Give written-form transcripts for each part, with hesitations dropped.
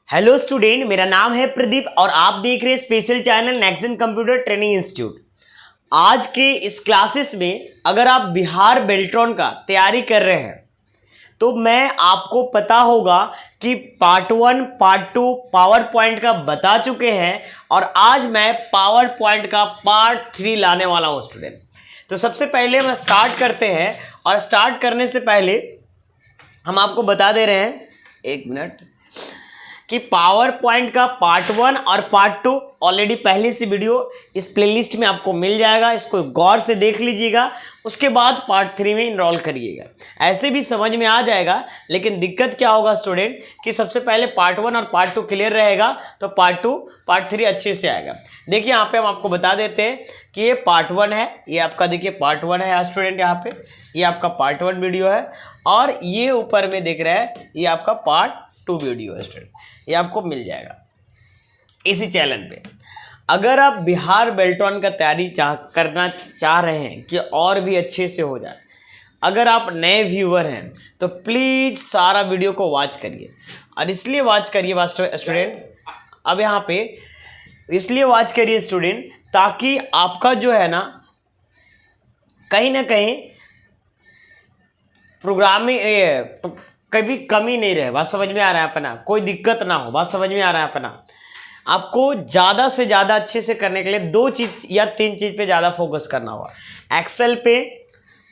Hello student, मेरा नाम है प्रदीप और आप देख रहे हैं special channel next gen computer training institute. आज के इस क्लासेस में अगर आप बिहार बेल्ट्रॉन का तैयारी कर रहे हैं तो मैं आपको पता होगा कि पार्ट 1 पार्ट 2 पावर पॉइंट का बता चुके हैं और आज मैं पावर पॉइंट का पार्ट 3 लाने वाला हूं स्टूडेंट। तो सबसे पहले हम स्टार्ट करते हैं और स्टार्ट करने से पहले हम आपको बता दे रहे हैं, एक मिनट, कि पावर पॉइंट का पार्ट 1 और पार्ट 2 ऑलरेडी पहले से वीडियो इस प्लेलिस्ट में आपको मिल जाएगा। इसको गौर से देख लीजिएगा, उसके बाद पार्ट 3 में इनरोल करिएगा। ऐसे भी समझ में आ जाएगा, लेकिन दिक्कत क्या होगा स्टूडेंट कि सबसे पहले पार्ट 1 और पार्ट 2 क्लियर रहेगा तो पार्ट 2 पार्ट 3 अच्छे से आएगा। देखिए यहाँ पे हम आपको बता देते हैं कि ये पार्ट 1 है, ये आपका देखिए पार्ट 1 है स्टूडेंट। यहाँ पे ये आपका पार्ट 1 वीडियो है और ये ऊपर में दिख रहा है ये आपका पार्ट 2 वीडियो है स्टूडेंट। ये आपको मिल जाएगा इसी चैनल पे। अगर आप बिहार बेल्ट्रॉन का तैयारी करना चाह रहे हैं कि और भी अच्छे से हो जाए, अगर आप नए व्यूअर हैं तो प्लीज़ सारा वीडियो को वॉच करिए। और इसलिए वॉच करिए स्टूडेंट, अब यहाँ पे इसलिए वॉच करिए स्टूडेंट ताकि आपका जो है ना कहीं प्रोग्रामिंग कभी कमी नहीं रहे। बात समझ में आ रहा है अपना, कोई दिक्कत ना हो। बात समझ में आ रहा है अपना। आपको ज़्यादा से ज़्यादा अच्छे से करने के लिए 2 चीज़ या 3 चीज़ पे ज़्यादा फोकस करना होगा, एक्सेल पे,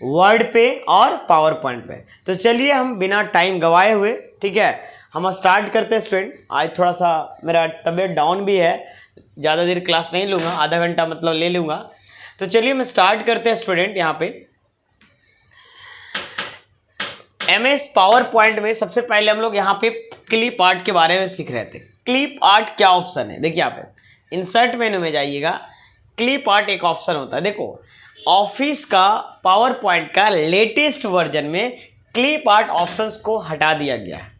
वर्ड पे और पावर पॉइंट पे। तो चलिए हम बिना टाइम गवाए हुए, ठीक है, हम स्टार्ट करते हैं स्टूडेंट। आज थोड़ा सा मेरा तबीयत डाउन भी है, ज़्यादा देर क्लास नहीं लूँगा, आधा घंटा मतलब ले लूँगा। तो चलिए हम स्टार्ट करते हैं स्टूडेंट। यहाँ पे MS पावर पॉइंट में सबसे पहले हम लोग यहाँ पे क्लिप आर्ट के बारे में सीख रहे थे। क्लिप आर्ट क्या ऑप्शन है, देखिए यहाँ पे इंसर्ट मेनू में जाइएगा, क्लिप आर्ट एक ऑप्शन होता है। देखो ऑफिस का पावर पॉइंट का लेटेस्ट वर्जन में क्लिप आर्ट ऑप्शंस को हटा दिया गया है।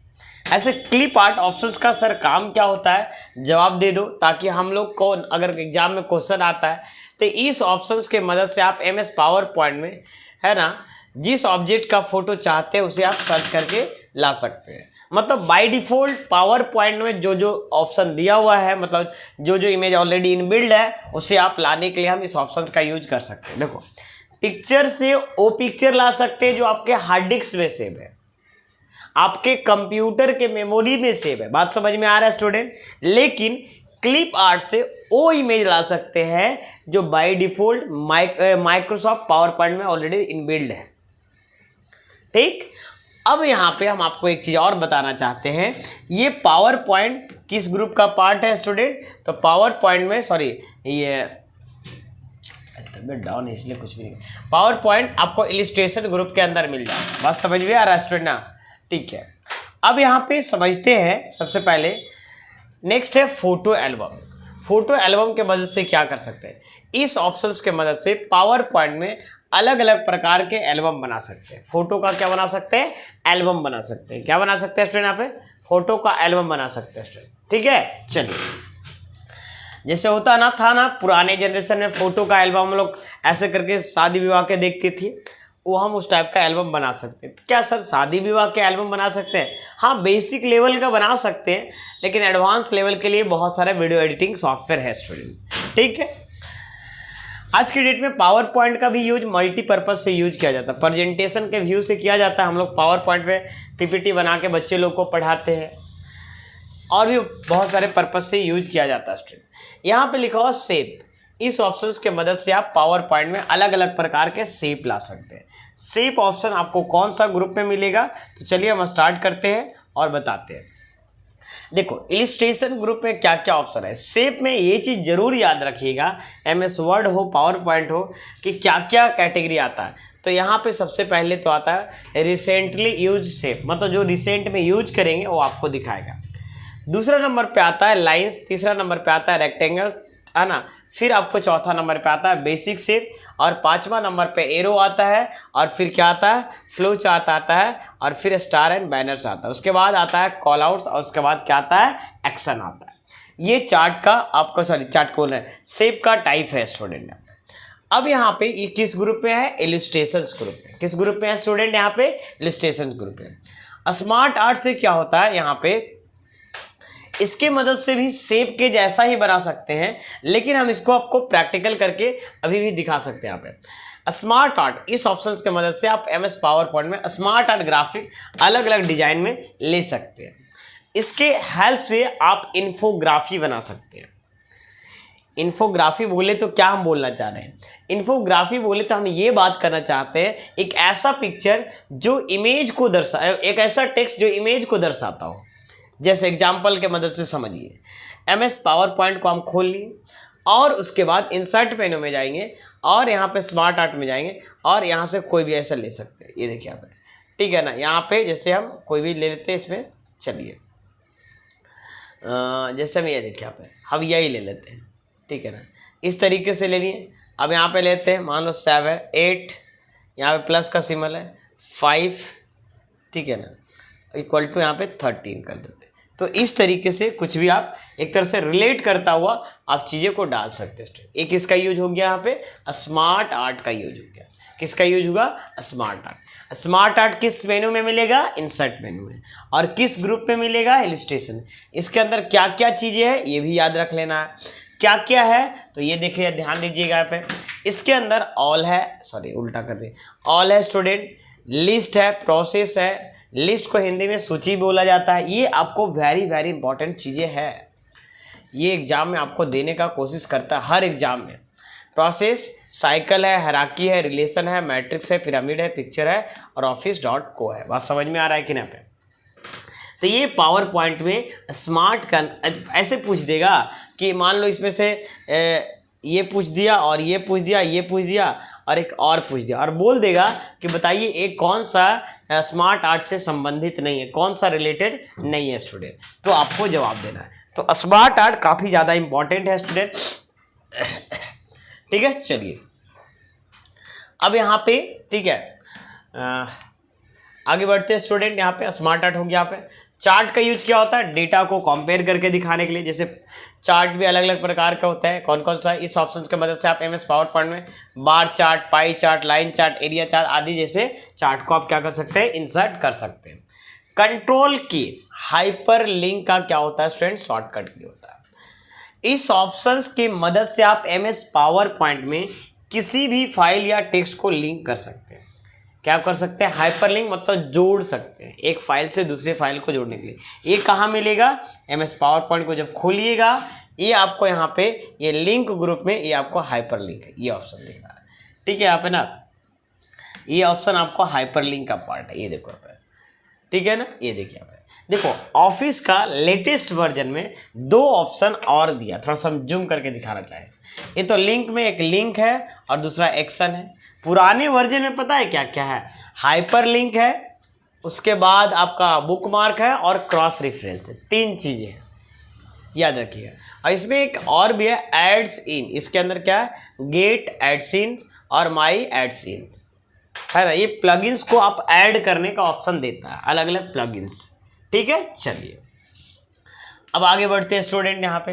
ऐसे क्लिप आर्ट ऑप्शंस का सर काम क्या होता है, जवाब दे दो, ताकि हम लोग को अगर एग्जाम में क्वेश्चन आता है तो इस ऑप्शंस के मदद से आप MS पावर पॉइंट में, है ना, जिस ऑब्जेक्ट का फोटो चाहते हैं उसे आप सर्च करके ला सकते हैं। मतलब बाय डिफॉल्ट पावर पॉइंट में जो जो ऑप्शन दिया हुआ है, मतलब जो जो इमेज ऑलरेडी इनबिल्ड है, उसे आप लाने के लिए हम इस ऑप्शन का यूज कर सकते हैं। देखो पिक्चर से वो पिक्चर ला सकते हैं जो आपके हार्ड डिस्क में सेव है, आपके कंप्यूटर के मेमोरी में सेव है। बात समझ में आ रहा है स्टूडेंट। लेकिन क्लिप आर्ट से वो इमेज ला सकते हैं जो by default Microsoft power point में ऑलरेडी इनबिल्ड है। ठीक, अब यहाँ पे हम आपको एक चीज़ और बताना चाहते हैं। ये पावर पॉइंट किस ग्रुप का पार्ट है स्टूडेंट? तो पावर पॉइंट में, सॉरी ये तबियत डाउन है इसलिए कुछ भी नहीं, पावर पॉइंट आपको इलिस्ट्रेशन ग्रुप के अंदर मिल जाए। बात समझ में आ रहा है स्टूडेंट ना? ठीक है, अब यहाँ पे समझते हैं। सबसे पहले नेक्स्ट है फोटो एल्बम। फोटो एल्बम के मदद से क्या कर सकते हैं? इस ऑप्शंस के मदद से पावर पॉइंट में अलग अलग प्रकार के एल्बम बना सकते हैं। फोटो का क्या बना सकते हैं? एल्बम बना सकते हैं। क्या बना सकते हैं स्टूडेंट? यहाँ पे फोटो का एल्बम बना सकते हैं स्टूडेंट। ठीक है, चलिए, जैसे था ना पुराने जनरेशन में फोटो का एल्बम हम लोग ऐसे करके शादी विवाह के देखते थे, वो हम उस टाइप का एल्बम बना सकते हैं। क्या सर शादी विवाह के एल्बम बना सकते हैं? हाँ, बेसिक लेवल का बना सकते हैं, लेकिन एडवांस लेवल के लिए बहुत सारे वीडियो एडिटिंग सॉफ्टवेयर है स्टूडेंट। ठीक है, आज की डेट में पावर पॉइंट का भी यूज मल्टीपर्पज से यूज किया जाता है। प्रेजेंटेशन के व्यू से किया जाता है। हम लोग पावर पॉइंट पे PPT बना के बच्चे लोग को पढ़ाते हैं, और भी बहुत सारे पर्पज से यूज किया जाता है स्टूडेंट। यहाँ पे लिखा हुआ शेप। इस ऑप्शंस के मदद से आप पावर पॉइंट में अलग अलग प्रकार के शेप ला सकते हैं। शेप ऑप्शन आपको कौन सा ग्रुप में मिलेगा? तो चलिए हम स्टार्ट करते हैं और बताते हैं। देखो इलिस्ट्रेशन ग्रुप में क्या क्या ऑप्शन है। शेप में ये चीज़ जरूर याद रखिएगा, MS वर्ड हो, पावर पॉइंट हो, कि क्या क्या कैटेगरी आता है। तो यहाँ पे सबसे पहले तो आता है रिसेंटली यूज शेप, मतलब जो रिसेंट में यूज करेंगे वो आपको दिखाएगा। दूसरा नंबर पे आता है लाइंस, तीसरा नंबर पे आता है रेक्टेंगल, है ना, फिर आपको चौथा नंबर पे आता है बेसिक शेप, और पांचवा नंबर पे एरो आता है, और फिर क्या आता है? फ्लो चार्ट आता है, और फिर स्टार एंड बैनर्स आता है। उसके बाद आता है कॉल आउट्स, और उसके बाद क्या आता है? एक्शन आता है। ये चार्ट का आपको, सॉरी चार्ट को बोल रहे हैं, शेप का टाइप है स्टूडेंट। अब यहाँ पे ये किस ग्रुप में है? इलिस्ट्रेशन ग्रुप में। किस ग्रुप में है स्टूडेंट? यहाँ पे इलिस्ट्रेशन ग्रुप में। स्मार्ट आर्ट से क्या होता है? यहाँ पे इसके मदद से भी शेप के जैसा ही बना सकते हैं, लेकिन हम इसको आपको प्रैक्टिकल करके अभी भी दिखा सकते हैं। यहाँ पे स्मार्ट आर्ट, इस ऑप्शंस के मदद से आप MS पावर पॉइंट में स्मार्ट आर्ट ग्राफिक अलग अलग डिजाइन में ले सकते हैं। इसके हेल्प से आप इन्फोग्राफी बना सकते हैं। इन्फोग्राफी बोले तो क्या हम बोलना चाह रहे हैं? इन्फोग्राफी बोले तो हम ये बात करना चाहते हैं एक ऐसा पिक्चर जो इमेज को एक ऐसा टेक्स्ट जो इमेज को दर्शाता हो। जैसे एग्जाम्पल के मदद से समझिए, MS पावर पॉइंट को हम खोल लिए और उसके बाद इंसर्ट मेनू में जाएंगे और यहाँ पे स्मार्ट आर्ट में जाएंगे और यहाँ से कोई भी ऐसा ले सकते हैं। ये देखिए यहाँ पे, ठीक है ना। यहाँ पे जैसे हम कोई भी ले लेते हैं इसमें, चलिए जैसे हम ये देखिए यहाँ पे हम यही ले लेते हैं, ठीक है ना। इस तरीके से ले लिए। अब यहाँ पे लेते हैं, मान लो 7 8, यहाँ पे प्लस का सिंबल है, 5, ठीक है ना, इक्वल टू यहाँ पे 13 कर देते हैं। तो इस तरीके से कुछ भी आप एक तरह से रिलेट करता हुआ आप चीज़ें को डाल सकते हैं। एक इसका यूज हो गया यहाँ पे, स्मार्ट आर्ट का यूज हो गया। किसका यूज होगा? Smart art. स्मार्ट आर्ट किस मेनू में मिलेगा? इंसर्ट मेनू में। और किस ग्रुप में मिलेगा? इलस्ट्रेशन। इसके अंदर क्या क्या चीज़ें हैं ये भी याद रख लेना है। क्या क्या है तो ये देखिए, ध्यान दीजिएगा यहाँ पे। इसके अंदर ऑल है, सॉरी उल्टा कर दे, ऑल है स्टूडेंट, लिस्ट है, प्रोसेस है। लिस्ट को हिंदी में सूची बोला जाता है। ये आपको वेरी वेरी इंपॉर्टेंट चीज़ें हैं, ये एग्जाम में आपको देने का कोशिश करता है हर एग्जाम में। प्रोसेस, साइकिल है, हायरार्की है, रिलेशन है, मैट्रिक्स है, पिरामिड है, पिक्चर है और office.co है। बात समझ में आ रहा है कि ना पे? तो ये पावर पॉइंट में स्मार्ट का ऐसे पूछ देगा कि मान लो इसमें से ये पूछ दिया और ये पूछ दिया, ये पूछ दिया और एक और पूछ दिया और बोल देगा कि बताइए एक कौन सा स्मार्ट आर्ट से संबंधित नहीं है, कौन सा रिलेटेड नहीं है स्टूडेंट। तो आपको जवाब देना है। तो स्मार्ट आर्ट काफ़ी ज़्यादा इंपॉर्टेंट है स्टूडेंट, ठीक है। चलिए अब यहाँ पे, ठीक है, आगे बढ़ते हैं स्टूडेंट। यहाँ पे स्मार्ट आर्ट हो गया। यहाँ पे चार्ट का यूज क्या होता है? डेटा को कंपेयर करके दिखाने के लिए। जैसे चार्ट भी अलग अलग प्रकार का होता है, कौन कौन सा? इस ऑप्शन की मदद से आप MS पावर पॉइंट में bar chart, pie chart, line chart, area chart आदि जैसे चार्ट को आप क्या कर सकते हैं? इंसर्ट कर सकते हैं। कंट्रोल की हाइपर लिंक का क्या होता है स्टूडेंट? शॉर्टकट की होता है। इस ऑप्शंस की मदद से आप MS पावर पॉइंट में किसी भी फाइल या टेक्स्ट को लिंक कर सकते हैं। क्या कर सकते हैं? हाइपर लिंक मतलब जोड़ सकते हैं, एक फाइल से दूसरे फाइल को जोड़ने के लिए। ये कहाँ मिलेगा? MS पावर पॉइंट को जब खोलिएगा ये आपको यहाँ पे ये लिंक ग्रुप में ये आपको हाइपर लिंक है, ये ऑप्शन दिख रहा है, ठीक है। यहाँ पे ना ये ऑप्शन आपको हाइपर लिंक का पार्ट है, ये देखो यहाँ पे, ठीक है ना। ये देखिए यहाँ पे देखो, ऑफिस का लेटेस्ट वर्जन में 2 ऑप्शन और दिया, थोड़ा सा हम जूम करके दिखाना चाहें। ये तो लिंक में एक लिंक है और दूसरा एक्शन है। पुराने वर्जन में पता है क्या क्या है? हाइपर लिंक है, उसके बाद आपका बुकमार्क है और क्रॉस रेफरेंस है। 3 चीज़ें हैं, याद रखिएगा। और इसमें एक और भी है, एड्स इन। इसके अंदर क्या है? गेट एड्स इन और माई एड्स इन है ना। ये प्लगइन्स को आप ऐड करने का ऑप्शन देता है, अलग अलग प्लगइन्स, ठीक है। चलिए अब आगे बढ़ते हैं स्टूडेंट। यहाँ पे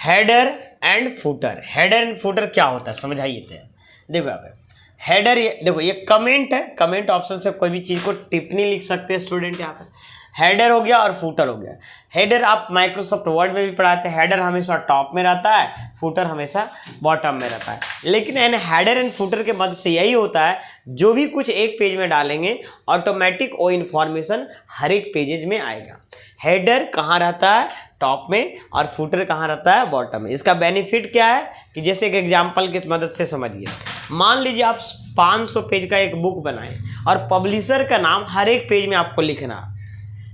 header and footer. Header and footer क्या होता है समझाइए। देखो यहाँ पे हेडर, देखो ये कमेंट है, कमेंट ऑप्शन से कोई भी चीज़ को टिप्पणी लिख सकते हैं स्टूडेंट। यहाँ पे हेडर हो गया और फुटर हो गया। हेडर आप माइक्रोसॉफ्ट वर्ड में भी पढ़ाते हैं, हेडर हमेशा टॉप में रहता है, फुटर हमेशा बॉटम में रहता है। लेकिन हेडर एंड फुटर के मदद से यही होता है, जो भी कुछ एक पेज में डालेंगे ऑटोमेटिक वो इन्फॉर्मेशन हर एक पेजेज में आएगा। हेडर कहाँ रहता है? टॉप में, और फुटर कहाँ रहता है? बॉटम में। इसका बेनिफिट क्या है कि जैसे एक एग्जाम्पल की मदद से समझिए। मान लीजिए आप 500 पेज का एक बुक बनाएं और पब्लिशर का नाम हर एक पेज में आपको लिखना,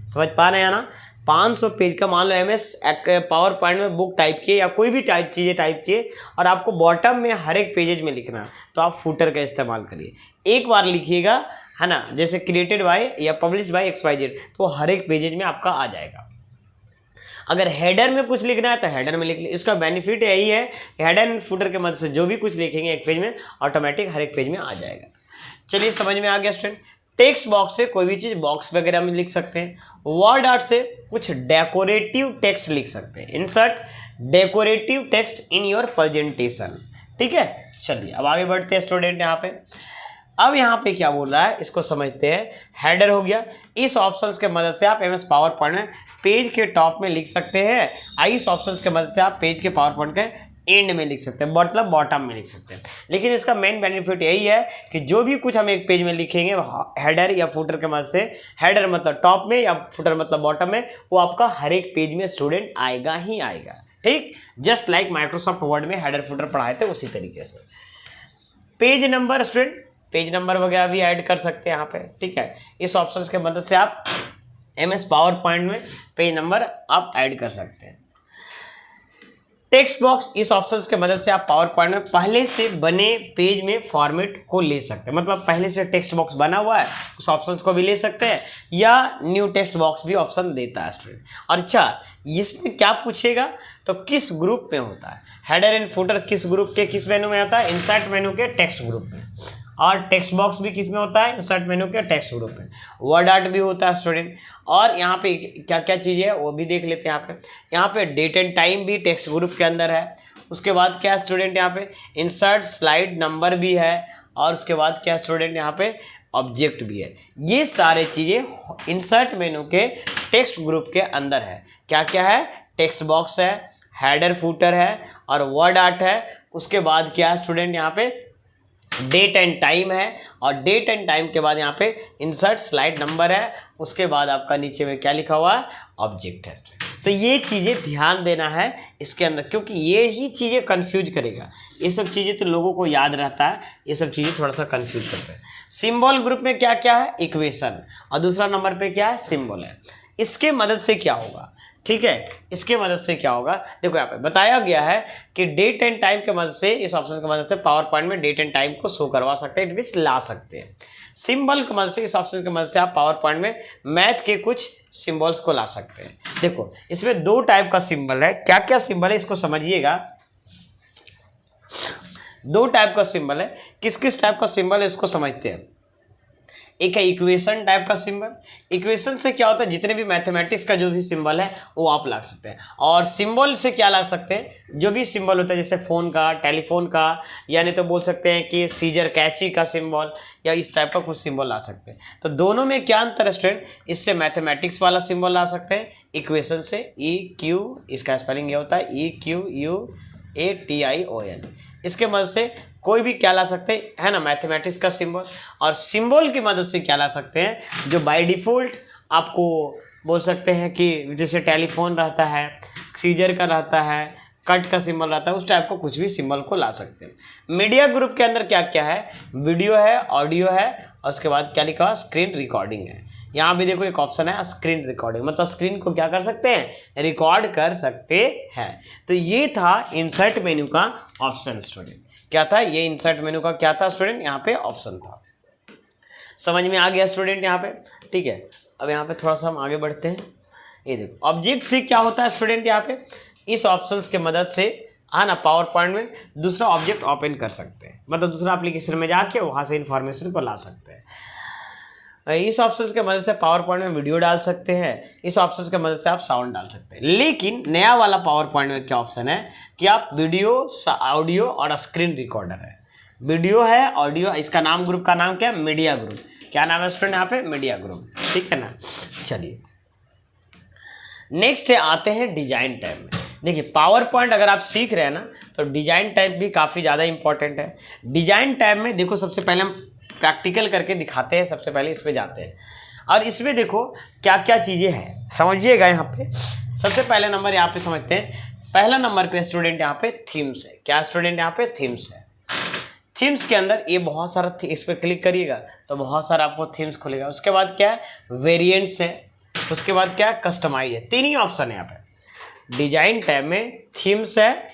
समझ पा रहे हैं ना। 500 पेज का मान लो MS पावर पॉइंट में बुक टाइप किए या कोई भी चीज़ें टाइप किए और आपको बॉटम में हर एक पेजेज में लिखना, तो आप फुटर का इस्तेमाल करिए। एक बार लिखिएगा है ना, जैसे क्रिएटेड बाय या पब्लिश बाय XYZ, तो हर एक पेजेज में आपका आ जाएगा। अगर हेडर में कुछ लिखना है तो हेडर में लिख लीजिए। इसका बेनिफिट यही है कि हेडर एंड फुटर के मदद से जो भी कुछ लिखेंगे एक पेज में ऑटोमेटिक हर एक पेज में आ जाएगा। चलिए समझ में आ गया स्टूडेंट। टेक्स्ट बॉक्स से कोई भी चीज़ बॉक्स वगैरह में लिख सकते हैं। वर्ड आर्ट से कुछ डेकोरेटिव टेक्स्ट लिख सकते हैं। Insert decorative text in your presentation, ठीक है। चलिए अब आगे बढ़ते हैं स्टूडेंट। यहाँ पे अब यहाँ पे क्या बोल रहा है इसको समझते हैं। हेडर हो गया, इस ऑप्शंस के मदद से आप एमएस पावर पॉइंट में पेज के टॉप में लिख सकते हैं। इस ऑप्शंस के मदद से आप पेज के पावर पॉइंट के एंड में लिख सकते हैं, मतलब बॉटम में लिख सकते हैं। लेकिन इसका मेन बेनिफिट यही है कि जो भी कुछ हम एक पेज में लिखेंगे हेडर या फुटर के मदद से, हेडर मतलब टॉप में या फुटर मतलब बॉटम में, वो आपका हर एक पेज में स्टूडेंट आएगा ही आएगा। ठीक, जस्ट लाइक माइक्रोसॉफ्ट वर्ड में हेडर फुटर पढ़ाए थे उसी तरीके से। Page number student, page number वगैरह भी ऐड कर सकते हैं यहाँ पे। ठीक है, इस ऑप्शन के मदद से आप एमएस पावर पॉइंट में पेज नंबर आप ऐड कर सकते हैं। टेक्स्ट बॉक्स, इस ऑप्शन के मदद से आप पावर पॉइंट में पहले से बने पेज में फॉर्मेट को ले सकते हैं, मतलब पहले से टेक्स्ट बॉक्स बना हुआ है उस ऑप्शंस को भी ले सकते हैं, या न्यू टेक्स्ट बॉक्स भी ऑप्शन देता है स्टूडेंट। और अच्छा, इसमें क्या पूछेगा तो किस ग्रुप में होता है, हेडर एंड फुटर किस ग्रुप के किस मेनू में होता है, इंसर्ट मेनू के टेक्स्ट ग्रुप में। और टेक्स्ट बॉक्स भी किस में होता है, इंसर्ट मेनू के टेक्स्ट ग्रुप में। वर्ड आर्ट भी होता है स्टूडेंट। और यहाँ पे क्या क्या चीज़ें है वो भी देख लेते हैं। यहाँ पे डेट एंड टाइम भी टेक्स्ट ग्रुप के अंदर है। उसके बाद क्या स्टूडेंट यहाँ पे इंसर्ट स्लाइड नंबर भी है। और उसके बाद क्या स्टूडेंट यहाँ पे ऑब्जेक्ट भी है। ये सारे चीज़ें इंसर्ट मेनू के टेक्स्ट ग्रुप के अंदर है। क्या क्या है, टेक्स्ट बॉक्स है, हेडर फुटर है और वर्ड आर्ट है। उसके बाद क्या है स्टूडेंट यहाँ पे डेट एंड टाइम है। और डेट एंड टाइम के बाद यहाँ पे इंसर्ट स्लाइड नंबर है। उसके बाद आपका नीचे में क्या लिखा हुआ है, ऑब्जेक्ट है। तो ये चीज़ें ध्यान देना है इसके अंदर, क्योंकि ये ही चीज़ें कंफ्यूज करेगा। ये सब चीज़ें तो लोगों को याद रहता है, ये सब चीज़ें थोड़ा सा कंफ्यूज करते हैं। सिंबल ग्रुप में क्या क्या है, इक्वेशन, और दूसरा नंबर पे क्या है, सिंबल है। इसके मदद से क्या होगा, ठीक है, इसके मदद से क्या होगा, देखो यहाँ पे बताया गया है कि डेट एंड टाइम के मदद से, इस ऑप्शन की मदद से पावर पॉइंट में डेट एंड टाइम को शो करवा सकते हैं, इट मीन्स ला सकते हैं। सिंबल की मदद से, इस ऑप्शन की मदद से आप पावर पॉइंट में मैथ के कुछ सिंबल्स को ला सकते हैं। देखो इसमें दो टाइप का सिंबल है, क्या क्या सिंबल है इसको समझिएगा। दो टाइप का सिंबल है, किस किस टाइप का सिंबल है इसको समझते हैं। एक है इक्वेशन टाइप का सिंबल। इक्वेशन से क्या होता है, जितने भी मैथमेटिक्स का जो भी सिंबल है वो आप ला सकते हैं। और सिंबल से क्या ला सकते हैं, जो भी सिंबल होता है जैसे फ़ोन का, टेलीफोन का, यानी तो बोल सकते हैं कि सीजर कैची का सिंबल, या इस टाइप का कुछ सिंबल ला सकते हैं। तो दोनों में क्या अंतर है स्टूडेंट, इससे मैथमेटिक्स वाला सिंबल ला सकते हैं, इक्वेशन से EQ, इसका स्पेलिंग ये होता है EQUATION। इसके मदद से कोई भी क्या ला सकते हैं, है ना, मैथमेटिक्स का सिंबल। और सिंबल की मदद से क्या ला सकते हैं, जो बाय डिफ़ॉल्ट आपको बोल सकते हैं कि जैसे टेलीफोन रहता है, सीजर का रहता है, कट का सिंबल रहता है, उस टाइप को कुछ भी सिंबल को ला सकते हैं। मीडिया ग्रुप के अंदर क्या क्या है, वीडियो है, ऑडियो है, और उसके बाद क्या लिखा हुआ, स्क्रीन रिकॉर्डिंग है। यहाँ भी देखो एक ऑप्शन है स्क्रीन रिकॉर्डिंग, मतलब स्क्रीन को क्या कर सकते हैं, रिकॉर्ड कर सकते हैं। तो ये था इंसर्ट मेन्यू का ऑप्शन स्टूडेंट। क्या था ये इंसर्ट मेन्यू का, क्या था स्टूडेंट, यहाँ पे ऑप्शन था। समझ में आ गया स्टूडेंट यहाँ पे, ठीक है। अब यहाँ पे थोड़ा सा हम आगे बढ़ते हैं। ये देखो ऑब्जेक्ट से क्या होता है स्टूडेंट, यहाँ पे इस ऑप्शंस के मदद से, है ना, पावर पॉइंट में दूसरा ऑब्जेक्ट ओपन कर सकते हैं, मतलब दूसरा एप्लीकेशन में जाके वहाँ से इंफॉर्मेशन को ला सकते हैं। इस ऑप्शन के मदद से पावर पॉइंट में वीडियो डाल सकते हैं, इस ऑप्शन के मदद से आप साउंड डाल सकते हैं। लेकिन नया वाला पावर पॉइंट में क्या ऑप्शन है कि आप वीडियो, ऑडियो और स्क्रीन रिकॉर्डर है। वीडियो है, ऑडियो, इसका नाम, ग्रुप का नाम क्या है, मीडिया ग्रुप। क्या नाम है स्टूडेंट यहाँ पे, मीडिया ग्रुप, ठीक है ना। चलिए नेक्स्ट है, आते हैं डिजाइन टैब में। देखिए पावर पॉइंट अगर आप सीख रहे हैं ना, तो डिजाइन टैब भी काफ़ी ज़्यादा इंपॉर्टेंट है। डिजाइन टैब में देखो सबसे पहले हम प्रैक्टिकल करके दिखाते हैं, सबसे पहले इस पे जाते हैं और इसमें देखो क्या क्या चीज़ें हैं, समझिएगा। यहाँ पे सबसे पहले नंबर यहाँ पे समझते हैं। पहला नंबर पे स्टूडेंट यहाँ पे थीम्स है। क्या स्टूडेंट यहाँ पे थीम्स है। थीम्स के अंदर ये बहुत सारा, इस पर क्लिक करिएगा तो बहुत सारा आपको थीम्स खुलेगा। उसके बाद क्या है, वेरिएंट्स है। उसके बाद क्या है, कस्टमाइज है। तीन ही ऑप्शन है यहाँ पे डिजाइन टैब में, थीम्स है,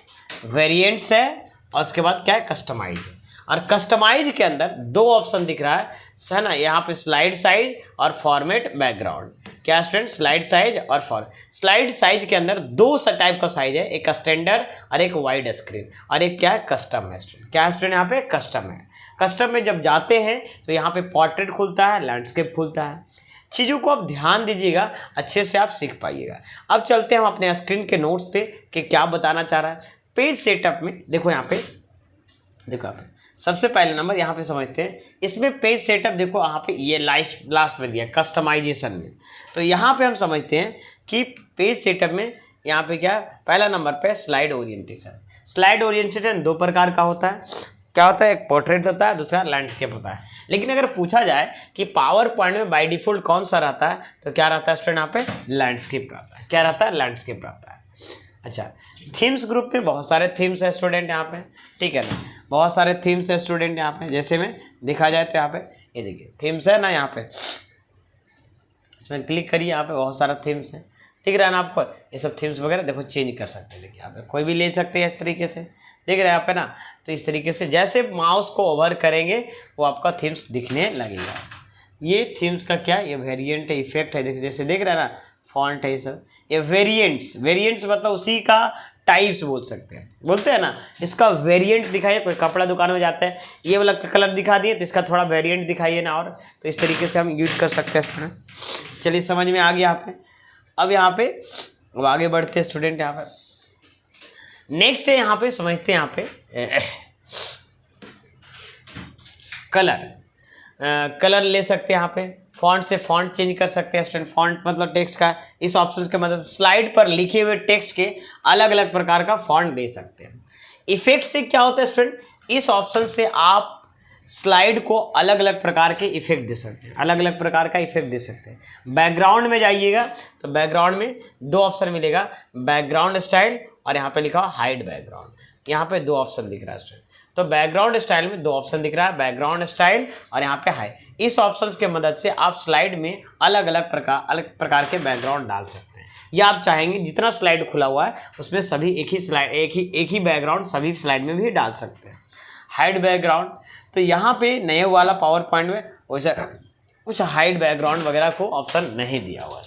वेरिएंट्स है और उसके बाद क्या है, कस्टमाइज है। और कस्टमाइज के अंदर दो ऑप्शन दिख रहा है ना, यहाँ पे स्लाइड साइज और फॉर्मेट बैकग्राउंड। क्या स्टूडेंट, स्लाइड साइज और स्लाइड साइज के अंदर दो टाइप का साइज है, एक स्टैंडर्ड और एक वाइड स्क्रीन, और एक क्या है, कस्टम है स्टूडेंट। क्या है स्टूडेंट, यहाँ पे कस्टम है। कस्टम में जब जाते हैं तो यहाँ पे पोर्ट्रेट खुलता है, लैंडस्केप खुलता है। चीज़ों को आप ध्यान दीजिएगा, अच्छे से आप सीख पाइएगा। अब चलते हैं हम अपने स्क्रीन के नोट्स पे कि क्या बताना चाह रहा है। पेज सेटअप में देखो, यहाँ पे देखो, यहाँ पे सबसे पहले नंबर यहाँ पे समझते हैं, इसमें पेज सेटअप देखो यहाँ पे ये लास्ट में दिया कस्टमाइजेशन में। तो यहाँ पे हम समझते हैं कि पेज सेटअप में यहाँ पे क्या पहला नंबर पे स्लाइड ओरिएंटेशन। स्लाइड ओरिएंटेशन दो प्रकार का होता है, क्या होता है, एक पोर्ट्रेट होता है, दूसरा लैंडस्केप होता है। लेकिन अगर पूछा जाए कि पावर पॉइंट में बाय डिफॉल्ट कौन सा रहता है, तो क्या रहता है स्टूडेंट, यहाँ पे लैंडस्केप रहता है। क्या रहता है, लैंडस्केप रहता है। अच्छा, थीम्स ग्रुप में बहुत सारे थीम्स है स्टूडेंट यहाँ पे, ठीक है ना, बहुत सारे थीम्स है स्टूडेंट यहाँ पे। जैसे में देखा जाए तो यहाँ पे ये देखिए थीम्स है ना, यहाँ पे इसमें क्लिक करिए, यहाँ पे बहुत सारा थीम्स है, दिख रहा है ना आपको। ये सब थीम्स वगैरह देखो चेंज कर सकते हैं, देखिए यहाँ पे कोई भी ले सकते हैं इस तरीके से, देख रहे हैं यहाँ पे ना। तो इस तरीके से जैसे माउस को ओवर करेंगे वो आपका थीम्स दिखने लगेगा। ये थीम्स का क्या, ये वेरिएंट है, इफेक्ट है, देखिए जैसे देख रहे हैं ना, फॉन्ट है ये सब, ये वेरिएंट्स मतलब उसी का टाइप्स बोल सकते हैं, बोलते हैं ना, इसका वेरिएंट दिखाइए। कोई कपड़ा दुकान में जाते हैं, ये वाला कलर दिखा दिए तो इसका थोड़ा वेरिएंट दिखाइए ना, और तो इस तरीके से हम यूज कर सकते हैं। चलिए समझ में आ गया यहाँ पे। अब यहाँ पे अब आगे बढ़ते हैं स्टूडेंट, यहाँ पे नेक्स्ट है, यहाँ पे समझते हैं यहाँ पे कलर ले सकते हैं। यहाँ पे फॉन्ट से फॉन्ट चेंज कर सकते हैं स्टूडेंट। फॉन्ट मतलब टेक्स्ट का, इस ऑप्शन के मदद से स्लाइड पर लिखे हुए टेक्स्ट के अलग अलग प्रकार का फॉन्ट दे सकते हैं। इफेक्ट से क्या होता है स्टूडेंट, इस ऑप्शन से आप स्लाइड को अलग अलग प्रकार के इफेक्ट दे सकते हैं, अलग अलग प्रकार का इफेक्ट दे सकते हैं। बैकग्राउंड में जाइएगा तो बैकग्राउंड में दो ऑप्शन मिलेगा, बैकग्राउंड स्टाइल और यहाँ पे लिखा हाइड बैकग्राउंड। यहाँ पे दो ऑप्शन दिख रहा है स्टूडेंट, तो बैकग्राउंड स्टाइल में दो ऑप्शन दिख रहा है, बैकग्राउंड स्टाइल और यहाँ पे हाइड। इस ऑप्शंस के मदद से आप स्लाइड में अलग अलग प्रकार के बैकग्राउंड डाल सकते हैं, या आप चाहेंगे जितना स्लाइड खुला हुआ है उसमें सभी एक ही बैकग्राउंड सभी स्लाइड में भी डाल सकते हैं। हाइड बैकग्राउंड, तो यहाँ पे नए वाला पावर पॉइंट में वैसा कुछ हाइड बैकग्राउंड वगैरह को ऑप्शन नहीं दिया हुआ है।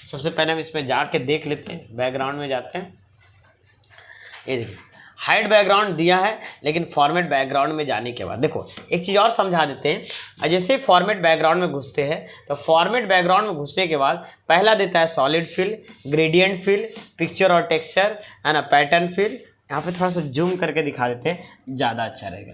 सबसे पहले हम इसमें जाके देख लेते हैं, बैकग्राउंड में जाते हैं, ये देखिए हाइड बैकग्राउंड दिया है, लेकिन फॉर्मेट बैकग्राउंड में जाने के बाद देखो एक चीज़ और समझा देते हैं। जैसे फॉर्मेट बैकग्राउंड में घुसते हैं तो फॉर्मेट बैकग्राउंड में घुसने के बाद पहला देता है solid fill, gradient fill, picture और टेक्सचर है ना, पैटर्न फिल। यहाँ पे थोड़ा सा जूम करके दिखा देते हैं, ज़्यादा अच्छा रहेगा,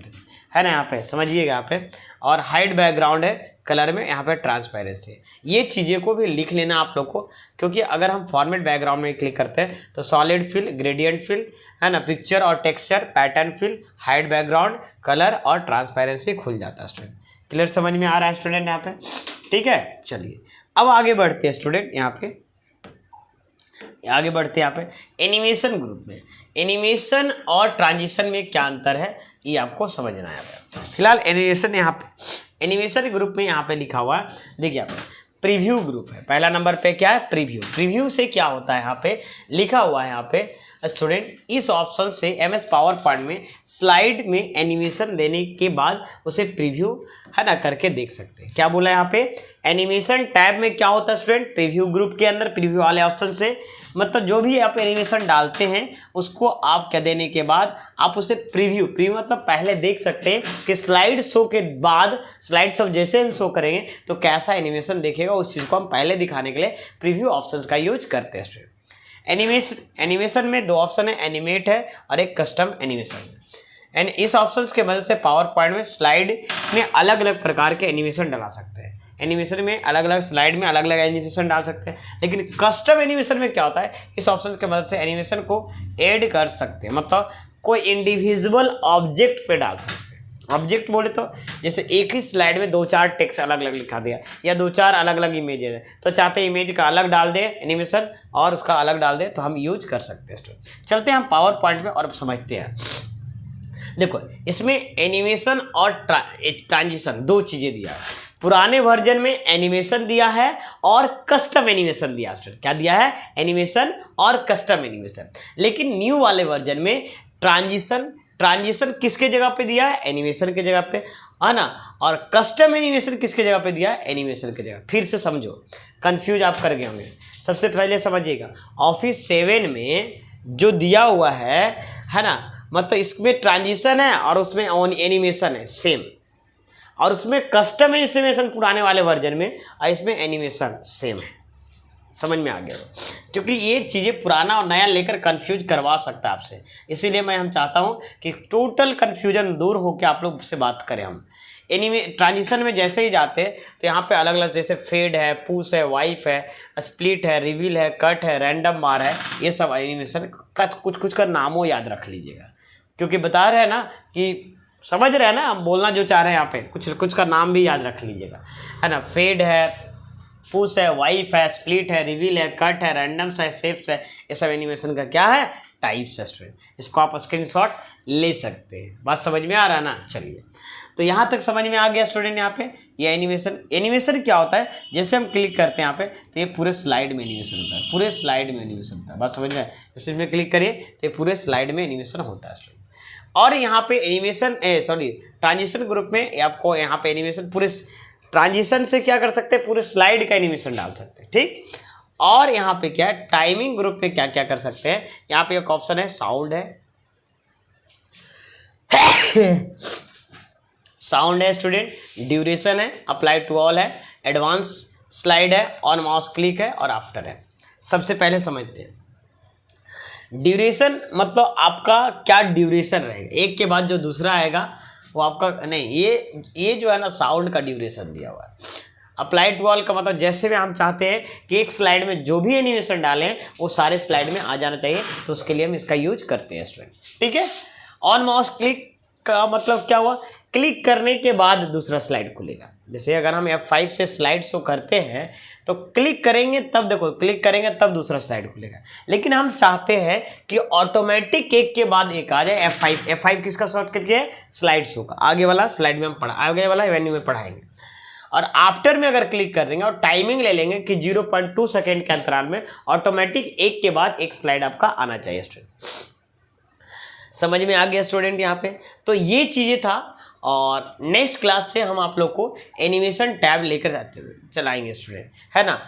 है ना, यहाँ पे समझिएगा यहाँ पे। और हाइड बैकग्राउंड है कलर में, यहाँ पे ट्रांसपेरेंसी। ये चीज़ें को भी लिख लेना आप लोग को, क्योंकि अगर हम फॉर्मेट बैकग्राउंड में क्लिक करते हैं तो सॉलिड फिल, ग्रेडियंट फिल है ना, पिक्चर और texture, pattern fill, hide background, colour और ट्रांसपेरेंसी खुल जाता है स्टूडेंट। क्लियर समझ में आ रहा है स्टूडेंट यहाँ पे, ठीक है। चलिए अब आगे बढ़ते हैं स्टूडेंट, यहाँ पे आगे बढ़ते हैं यहाँ पे एनिमेशन ग्रुप में। एनिमेशन और ट्रांजिशन में क्या अंतर है ये आपको समझना है। फिलहाल एनिमेशन यहाँ पे एनिमेशन ग्रुप में यहाँ पे लिखा हुआ है, देखिए यहाँ पे प्रीव्यू ग्रुप है। पहला नंबर पे क्या है, प्रीव्यू। प्रीव्यू से क्या होता है, यहाँ पे लिखा हुआ है यहाँ पे स्टूडेंट, इस ऑप्शन से एमएस पावर पॉइंट में स्लाइड में एनिमेशन देने के बाद उसे प्रीव्यू है ना करके देख सकते हैं। क्या बोला है यहाँ पे, एनिमेशन टैब में क्या होता है स्टूडेंट, प्रीव्यू ग्रुप के अंदर प्रीव्यू वाले ऑप्शन से मतलब जो भी आप एनिमेशन डालते हैं उसको आप क्या देने के बाद आप उसे प्रीव्यू मतलब पहले देख सकते हैं कि स्लाइड शो के बाद स्लाइड शो जैसे हम शो करेंगे तो कैसा एनिमेशन देखेगा, उस चीज़ को हम पहले दिखाने के लिए प्रीव्यू ऑप्शंस का यूज करते हैं स्टूडेंट। एनिमेशन में दो ऑप्शन है, एनिमेट है और एक कस्टम एनिमेशन। एंड इस ऑप्शंस के मदद से पावर पॉइंट में स्लाइड में अलग अलग प्रकार के एनिमेशन डाला सकते हैं। एनिमेशन में अलग अलग स्लाइड में अलग अलग एनिमेशन डाल सकते हैं, लेकिन कस्टम एनिमेशन में क्या होता है, इस ऑप्शन के मदद से एनिमेशन को ऐड कर सकते हैं, मतलब कोई इंडिविजुअल ऑब्जेक्ट पे डाल सकते हैं। ऑब्जेक्ट बोले तो जैसे एक ही स्लाइड में दो चार टेक्स्ट अलग अलग लिखा दिया या दो चार अलग अलग इमेजेस है, तो चाहते हैं इमेज का अलग डाल दे एनिमेशन और उसका अलग डाल दे तो हम यूज कर सकते हैं। चलते हैं हम पावर पॉइंट में और समझते हैं। देखो इसमें एनिमेशन और ट्रांजिशन दो चीज़ें दिया है। पुराने वर्जन में एनिमेशन दिया है और कस्टम एनिमेशन दिया है। क्या दिया है, एनिमेशन और कस्टम एनिमेशन। लेकिन न्यू वाले वर्जन में ट्रांजिशन किसके जगह पे दिया है, एनिमेशन के जगह पे, है ना, और कस्टम एनिमेशन किसके जगह पे दिया है, एनिमेशन के जगह। फिर से समझो, कंफ्यूज आप कर गए होंगे। सबसे पहले समझिएगा, ऑफिस 7 में जो दिया हुआ है ना, मतलब इसमें ट्रांजिशन है और उसमें एनिमेशन है सेम, और उसमें कस्टम एनिमेशन पुराने वाले वर्जन में और इसमें एनिमेशन सेम है। समझ में आ गया हो, क्योंकि ये चीज़ें पुराना और नया लेकर कंफ्यूज करवा सकता है आपसे, इसीलिए हम चाहता हूँ कि टोटल कंफ्यूजन दूर होकर आप लोग से बात करें हम। ट्रांजिशन में जैसे ही जाते हैं तो यहाँ पे अलग अलग जैसे फेड है, पूस है, वाइफ है, स्प्लिट है, रिवील है, कट है, रैंडम बार है, ये सब एनिमेशन का कुछ का नामों याद रख लीजिएगा, क्योंकि बता रहे हैं ना कि समझ रहे हैं ना हम बोलना जो चाह रहे हैं यहाँ पे, कुछ का नाम भी याद रख लीजिएगा, है ना। फेड है, पूस है, वाइफ है, स्प्लिट है, रिवील है, कट है, रैंडम्स है, सेफ्स है, ये सब एनिमेशन का क्या है, टाइप्स है स्टूडेंट। इसको आप स्क्रीनशॉट ले सकते हैं। बात समझ में आ रहा है ना। चलिए, तो यहाँ तक समझ में आ गया स्टूडेंट। यहाँ पे ये एनिमेशन क्या होता है, जैसे हम क्लिक करते हैं यहाँ पे तो ये पूरे स्लाइड में एनिमेशन होता है, पूरे स्लाइड में एनिमेशन होता है। बात समझ में, जैसे इसमें क्लिक करिए तो ये पूरे स्लाइड में एनिमेशन होता है स्टूडेंट। और यहाँ पे ट्रांजिशन ग्रुप में आपको यहाँ पे एनिमेशन पूरे ट्रांजिशन से क्या कर सकते हैं, पूरे स्लाइड का एनिमेशन डाल सकते हैं, ठीक। और यहाँ पे क्या है, टाइमिंग ग्रुप में क्या क्या कर सकते हैं, यहाँ पे एक ऑप्शन है साउंड है साउंड है स्टूडेंट, ड्यूरेशन है, अप्लाई टू ऑल है, एडवांस स्लाइड है, ऑन माउस क्लिक है और आफ्टर है। सबसे पहले समझते हैं ड्यूरेशन मतलब आपका क्या ड्यूरेशन रहेगा, एक के बाद जो दूसरा आएगा वो आपका नहीं, ये जो है ना साउंड का ड्यूरेशन दिया हुआ है। अप्लाई टू ऑल का मतलब जैसे भी हम चाहते हैं कि एक स्लाइड में जो भी एनिमेशन डालें वो सारे स्लाइड में आ जाना चाहिए, तो उसके लिए हम इसका यूज करते हैं स्टूडेंट, ठीक है। ऑन माउस क्लिक का मतलब क्या हुआ, क्लिक करने के बाद दूसरा स्लाइड खुलेगा। जैसे अगर हम F5 से स्लाइड शो करते हैं तो क्लिक करेंगे तब देखो, क्लिक करेंगे तब दूसरा स्लाइड खुलेगा, लेकिन हम चाहते हैं कि ऑटोमेटिक एक के बाद एक आ जाए। F5 किसका शॉर्टकट है, स्लाइड शो का। आगे वाला स्लाइड में हम आगे वाला वेन्यू में पढ़ाएंगे। और आफ्टर में अगर क्लिक कर देंगे और टाइमिंग ले लेंगे कि 0.2 सेकेंड के अंतराल में ऑटोमेटिक एक के बाद एक स्लाइड आपका आना चाहिए स्टूडेंट। समझ में आ गया स्टूडेंट यहाँ पे। तो ये चीज़ें था, और नेक्स्ट क्लास से हम आप लोग को एनिमेशन टैब लेकर चलाएंगे स्टूडेंट, है ना।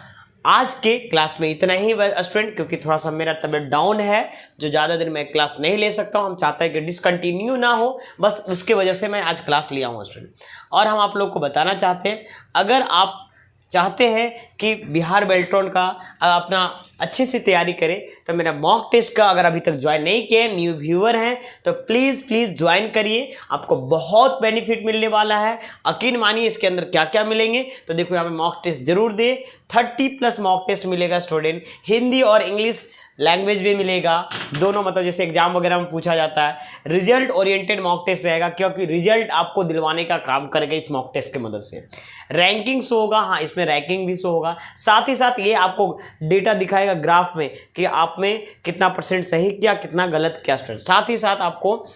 आज के क्लास में इतना ही स्टूडेंट, क्योंकि थोड़ा सा मेरा तबीयत डाउन है, जो ज़्यादा देर मैं क्लास नहीं ले सकता हूँ। हम चाहते हैं कि डिसकंटिन्यू ना हो, बस उसके वजह से मैं आज क्लास लिया हूँ स्टूडेंट। और हम आप लोग को बताना चाहते हैं, अगर आप चाहते हैं कि बिहार बेल्ट्रॉन का अपना अच्छे से तैयारी करें, तो मेरा मॉक टेस्ट का अगर अभी तक ज्वाइन नहीं किए, न्यू व्यूअर हैं, तो प्लीज़ ज्वाइन करिए। आपको बहुत बेनिफिट मिलने वाला है, यकीन मानिए। इसके अंदर क्या क्या मिलेंगे तो देखो, यहाँ पे मॉक टेस्ट जरूर दे। 30+ मॉक टेस्ट मिलेगा स्टूडेंट, हिंदी और इंग्लिश लैंग्वेज भी मिलेगा दोनों, मतलब जैसे एग्जाम वगैरह में पूछा जाता है। रिजल्ट ओरिएंटेड मॉक टेस्ट रहेगा, क्योंकि रिजल्ट आपको दिलवाने का काम करेगा इस मॉक टेस्ट की मदद से। रैंकिंग शो होगा, हाँ इसमें रैंकिंग भी शो होगा। साथ ही साथ ये आपको डेटा दिखाएगा ग्राफ में कि आप में कितना % सही किया, कितना गलत किया स्टूडेंट। साथ ही साथ आपको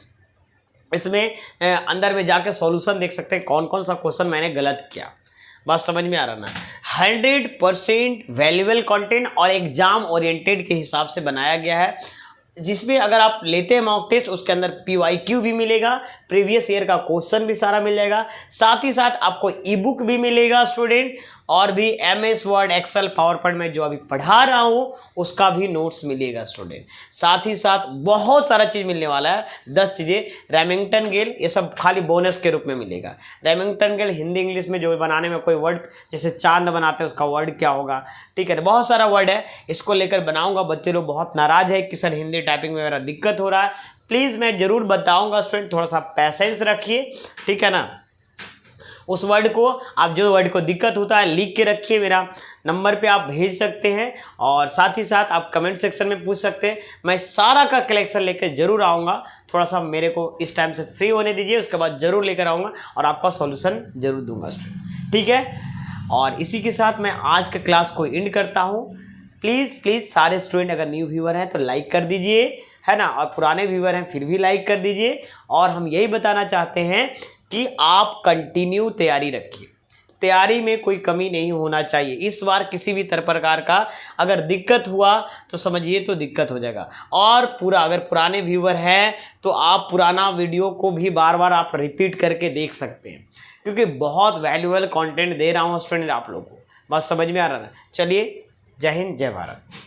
इसमें अंदर में जाकर सॉल्यूशन देख सकते हैं, कौन कौन सा क्वेश्चन मैंने गलत किया। बात समझ में आ रहा ना। 100% वैल्यूएबल कंटेंट और एग्जाम ओरिएंटेड के हिसाब से बनाया गया है, जिसमें अगर आप लेते हैं मॉक टेस्ट, उसके अंदर PYQ भी मिलेगा, प्रीवियस ईयर का क्वेश्चन भी सारा मिल जाएगा। साथ ही साथ आपको ई बुक भी मिलेगा स्टूडेंट, और भी MS Word, Excel, PowerPoint में जो अभी पढ़ा रहा हूँ उसका भी नोट्स मिलेगा स्टूडेंट। साथ ही साथ बहुत सारा चीज़ मिलने वाला है, 10 चीज़ें। रेमिंगटन गेल, ये सब खाली बोनस के रूप में मिलेगा। रेमिंगटन गेल हिंदी इंग्लिश में जो बनाने में कोई वर्ड, जैसे चांद बनाते हैं उसका वर्ड क्या होगा, ठीक है। बहुत सारा वर्ड है, इसको लेकर बनाऊंगा। बच्चे लोग बहुत नाराज है कि सर हिंदी टाइपिंग में मेरा दिक्कत हो रहा है। प्लीज़ मैं ज़रूर बताऊंगा स्टूडेंट, थोड़ा सा पैसेंस रखिए, ठीक है ना। उस वर्ड को आप, जो वर्ड को दिक्कत होता है, लिख के रखिए, मेरा नंबर पे आप भेज सकते हैं। और साथ ही साथ आप कमेंट सेक्शन में पूछ सकते हैं, मैं सारा का कलेक्शन लेकर जरूर आऊँगा। थोड़ा सा मेरे को इस टाइम से फ्री होने दीजिए, उसके बाद ज़रूर लेकर आऊँगा और आपका सॉल्यूशन जरूर दूंगा स्टूडेंट, ठीक है। और इसी के साथ मैं आज के क्लास को एंड करता हूँ। प्लीज़ सारे स्टूडेंट अगर न्यू व्यूअर हैं तो लाइक कर दीजिए, है ना, और पुराने व्यूअर हैं फिर भी लाइक कर दीजिए। और हम यही बताना चाहते हैं कि आप कंटिन्यू तैयारी रखिए, तैयारी में कोई कमी नहीं होना चाहिए। इस बार किसी भी प्रकार का अगर दिक्कत हुआ तो समझिए तो दिक्कत हो जाएगा। और अगर पुराने व्यूअर हैं तो आप पुराना वीडियो को भी बार बार आप रिपीट करके देख सकते हैं, क्योंकि बहुत वैल्यूएबल कंटेंट दे रहा हूँ स्टूडेंट आप लोगों को। बस समझ में आ रहा है। चलिए, जय हिंद, जय भारत।